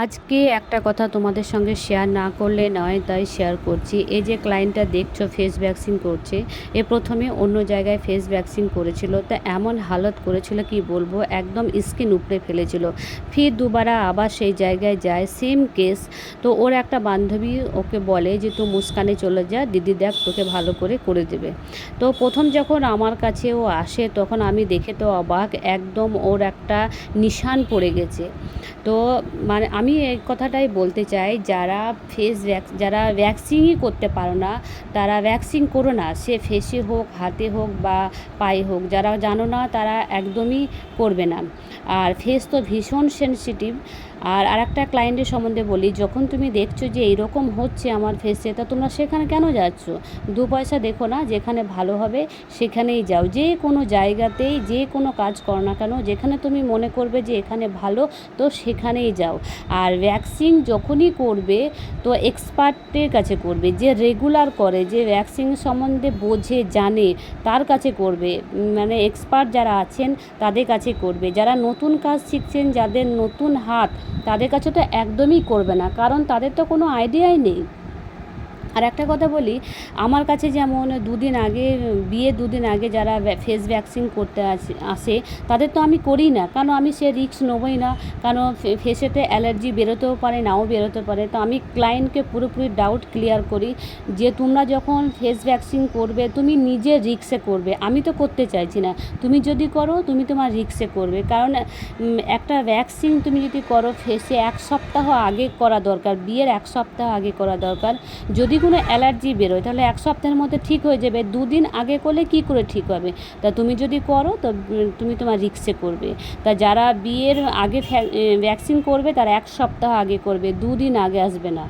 আজকে একটা কথা তোমাদের সঙ্গে শেয়ার না করলে নয়, তাই শেয়ার করছি। এই যে ক্লায়েন্টটা দেখছো ফেস ভ্যাকসিন করছে, এ প্রথমে অন্য জায়গায় ফেস ভ্যাকসিন করেছিল, তা এমন হালত করেছিল কি বলবো, একদম স্কিন উপড়ে ফেলেছিল। ফির দুবারা আবার সেই জায়গায় যায়, সেম কেস। তো ওর একটা বান্ধবী ওকে বলে যে তুই মুস্কানে চলে যা, দিদি দেখ তোকে ভালো করে করে দেবে। তো প্রথম যখন আমার কাছে ও আসে তখন আমি দেখে তো অবাক, একদম ওর একটা নিশান পড়ে গেছে। তো মানে আমি এই কথাটাই বলতে চাই, যারা ভ্যাকসিনই করতে পারো না তারা ভ্যাকসিন করো না, সে ফেসে হোক, হাতে হোক বা পায়ে হোক। যারা জানো না তারা একদমই করবে না। আর ফেস তো ভীষণ সেনসিটিভ। আর আরেকটা ক্লায়েন্টের সম্বন্ধে বলি, যখন তুমি দেখছো যে এইরকম হচ্ছে আমার ফেসে, তা তোমরা সেখানে কেন যাচ্ছ? দু পয়সা দেখো না, যেখানে ভালো হবে সেখানেই যাও। যে কোনো জায়গাতেই যে কোনো কাজ করো না কেন, যেখানে তুমি মনে করবে যে এখানে ভালো, তো সেখানেই যাও। আর ভ্যাকসিন যখনই করবে তো এক্সপার্টের কাছে করবে, যে রেগুলার করে, যে ভ্যাকসিন সম্বন্ধে বোঝে জানে, তার কাছে করবে। মানে এক্সপার্ট যারা আছেন তাদের কাছে করবে। যারা নতুন কাজ শিখছেন, যাদের নতুন হাত, তাদের কাছে তো একদমই করবে না, কারণ তাদের তো কোনো আইডিয়াই নেই। আর একটা কথা বলি, আমার কাছে যেমন দুদিন আগে যারা ফেস ভ্যাকসিন করতে আসে, তাদের তো আমি করি না, কারণ আমি সে রিস্ক নেবই না। কারণ ফেসেতে অ্যালার্জি বেরোতেও পারে, নাও বেরোতে পারে। তো আমি ক্লায়েন্টকে পুরোপুরি ডাউট ক্লিয়ার করি যে তোমরা যখন ফেস ভ্যাকসিন করবে তুমি নিজে রিস্কে করবে, আমি তো করতে চাইছি না। তুমি যদি করো তুমি তোমার রিস্কে করবে, কারণ একটা ভ্যাকসিন তুমি যদি করো ফেসে 1 সপ্তাহ আগে করা দরকার, বিয়ের 1 সপ্তাহ আগে করা দরকার। যদি কোনো অ্যালার্জি বেরোয় তাহলে 1 সপ্তাহের মধ্যে ঠিক হয়ে যাবে, 2 দিন আগে করলে কি করে ঠিক হবে? তা তুমি যদি করো তো তুমি তোমার রিস্কে করবে। তা যারা বিয়ের আগে ভ্যাকসিন করবে তারা 1 সপ্তাহ আগে করবে, 2 দিন আগে আসবে না।